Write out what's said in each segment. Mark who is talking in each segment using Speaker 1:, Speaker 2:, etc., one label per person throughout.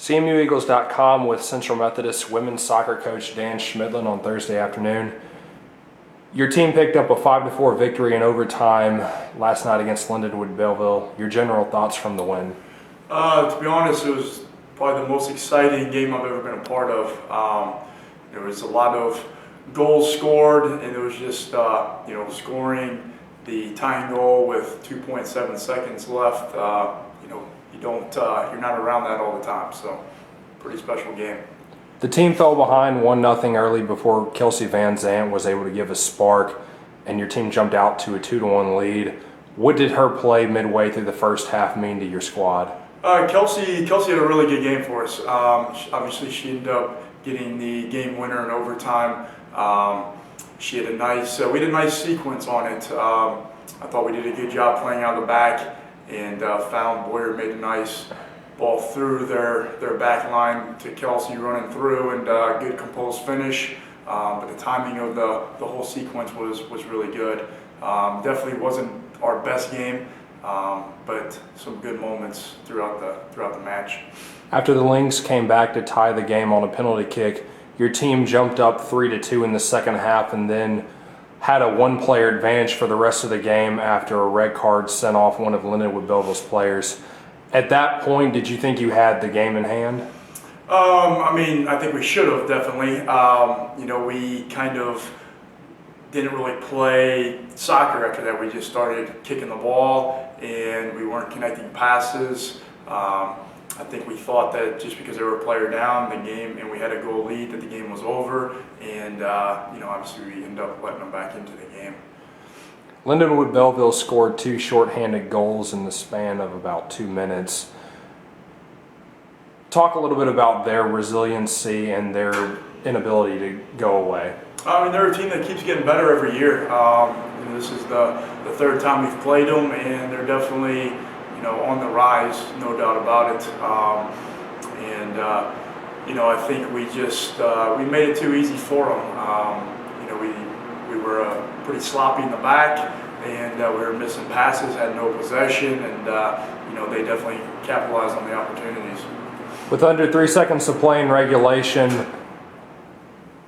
Speaker 1: CMUEagles.com with Central Methodist women's soccer coach Dan Schmidlin on Thursday afternoon. Your team picked up a 5-4 victory in overtime last night against Lindenwood Belleville. Your general thoughts from the win?
Speaker 2: To be honest, it was probably the most exciting game I've ever been a part of. There was a lot of goals scored, and it was just scoring the tying goal with 2.7 seconds left. You're not around that all the time, so pretty special game.
Speaker 1: The team fell behind 1-0 early before Kelsey Van Zant was able to give a spark, and your team jumped out to a 2-1 lead. What did her play midway through the first half mean to your squad?
Speaker 2: Kelsey had a really good game for us. Obviously, she ended up getting the game winner in overtime. She had we had a nice sequence on it. I thought we did a good job playing out of the back, and found Boyer made a nice ball through their back line to Kelsey running through, and good composed finish. But the timing of the whole sequence was really good. Definitely wasn't our best game, but some good moments throughout the match.
Speaker 1: After the Lynx came back to tie the game on a penalty kick, your team jumped up 3-2 in the second half and then had a one-player advantage for the rest of the game after a red card sent off one of Lindenwood Belleville's players. At that point, did you think you had the game in hand?
Speaker 2: I think we should have, definitely. We kind of didn't really play soccer after that. We just started kicking the ball, and we weren't connecting passes. I think we thought that just because they were a player down, the game, and we had a goal lead, that the game was over. And obviously we ended up letting them back into the game.
Speaker 1: Lindenwood Belleville scored 2 shorthanded goals in the span of about 2 minutes. Talk a little bit about their resiliency and their inability to go away.
Speaker 2: They're a team that keeps getting better every year. This is the third time we've played them, and they're definitely on the rise, no doubt about it. I think we just we made it too easy for them. We were pretty sloppy in the back, and we were missing passes, had no possession, and they definitely capitalized on the opportunities.
Speaker 1: With under 3 seconds to play in regulation,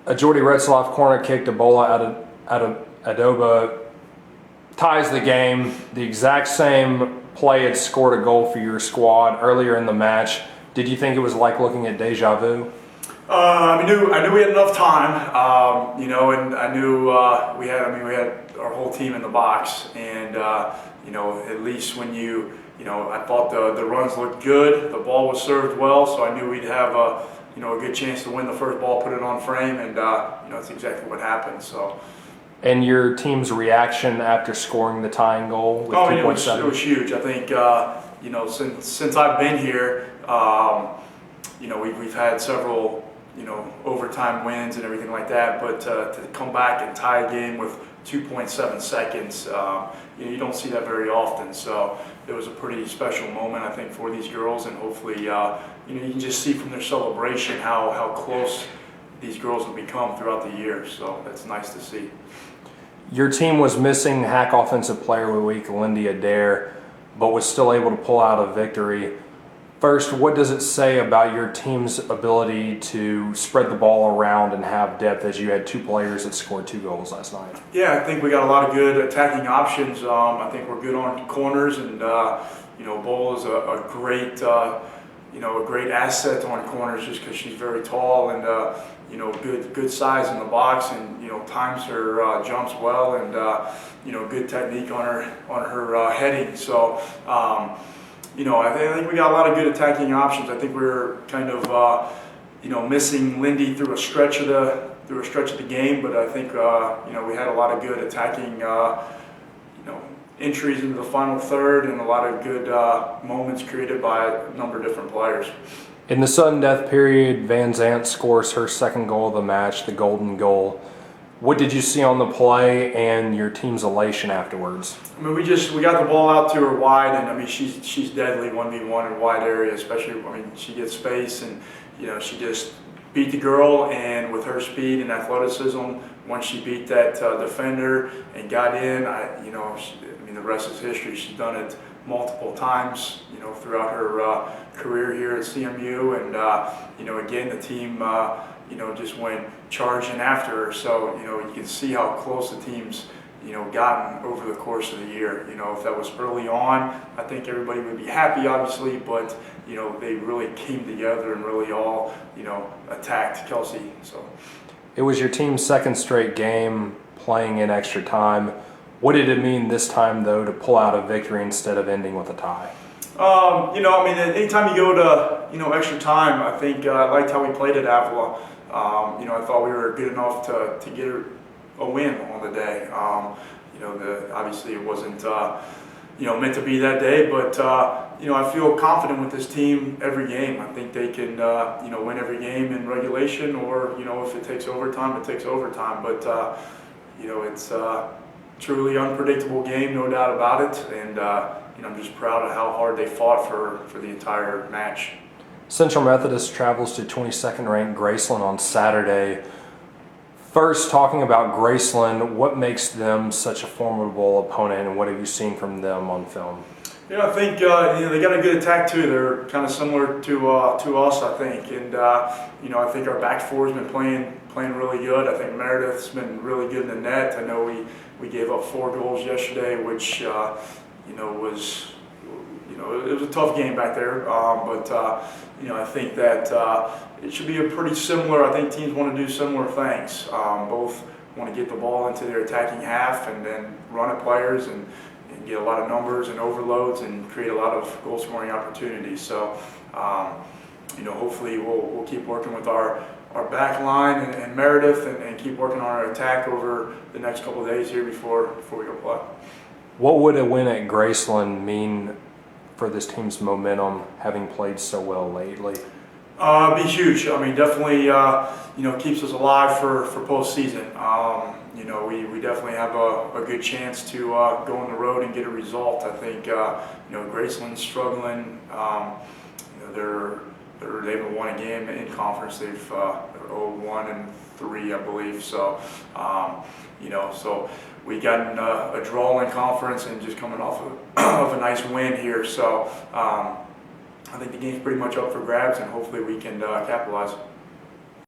Speaker 1: a Jordy Retzloff corner kick to Bola Adoba ties the game. The exact same play had scored a goal for your squad earlier in the match. Did you think it was like looking at deja vu?
Speaker 2: I knew we had enough time, and I knew we had our whole team in the box, and at least when I thought the runs looked good, the ball was served well, so I knew we'd have a good chance to win the first ball, put it on frame, and that's exactly what happened. So.
Speaker 1: And your team's reaction after scoring the tying goal with 2.7?
Speaker 2: It was huge. I think since I've been here, we've had several overtime wins and everything like that, but to come back and tie a game with 2.7 seconds, you don't see that very often. So it was a pretty special moment, I think, for these girls, and hopefully you can just see from their celebration how close these girls have become throughout the year. So that's nice to see.
Speaker 1: Your team was missing HAC Offensive Player of the Week, Lindy Adair, but was still able to pull out a victory. First, what does it say about your team's ability to spread the ball around and have depth, as you had 2 players that scored 2 goals last night?
Speaker 2: Yeah, I think we got a lot of good attacking options. I think we're good on corners, and Bola is a great asset on corners just because she's very tall and good size in the box, and times her jumps well, and good technique on her heading. So I think we got a lot of good attacking options. I think we were kind of missing Lindy through a stretch of the game, but I think we had a lot of good attacking entries into the final third, and a lot of good moments created by a number of different players.
Speaker 1: In the sudden death period, Van Zant scores her second goal of the match, the golden goal. What did you see on the play and your team's elation afterwards?
Speaker 2: We got the ball out to her wide, and she's deadly 1v1 in wide area, especially. She gets space, and she just beat the girl, and with her speed and athleticism, once she beat that defender and got in, the rest is history. She's done it multiple times, throughout her career here at CMU, and again, the team, just went charging after her. So, you can see how close the team's, gotten over the course of the year. If that was early on, I think everybody would be happy, obviously, but, they really came together and really all, attacked Kelsey. So
Speaker 1: It was your team's second straight game playing in extra time. What did it mean this time, though, to pull out a victory instead of ending with a tie?
Speaker 2: Anytime you go to, extra time, I think I liked how we played at Avila. I thought we were good enough to get a win on the day. Obviously it wasn't, meant to be that day, but, I feel confident with this team every game. I think they can, win every game in regulation, or, if it takes overtime, it takes overtime. But, it's a truly unpredictable game, no doubt about it. And, I'm just proud of how hard they fought for the entire match.
Speaker 1: Central Methodist travels to 22nd ranked Graceland on Saturday. First, talking about Graceland, what makes them such a formidable opponent, and what have you seen from them on film?
Speaker 2: I think they got a good attack too. They're kind of similar to us, I think, and I think our back four has been playing really good. I think Meredith's been really good in the net. I know we gave up 4 goals yesterday, which was it was a tough game back there, but I think that it should be a pretty similar. I think teams want to do similar things. Both want to get the ball into their attacking half and then run at players and get a lot of numbers and overloads and create a lot of goal scoring opportunities. So hopefully we'll keep working with our back line and Meredith and keep working on our attack over the next couple of days here before we go play.
Speaker 1: What would a win at Graceland mean for this team's momentum, having played so well lately?
Speaker 2: Be huge. Definitely, keeps us alive for postseason. We definitely have a good chance to go on the road and get a result. I think, Graceland's struggling. They haven't won a game in conference. They're 0-1-3, I believe. So, so we got a draw in conference and just coming off of a nice win here. So, I think the game's pretty much up for grabs, and hopefully we can capitalize.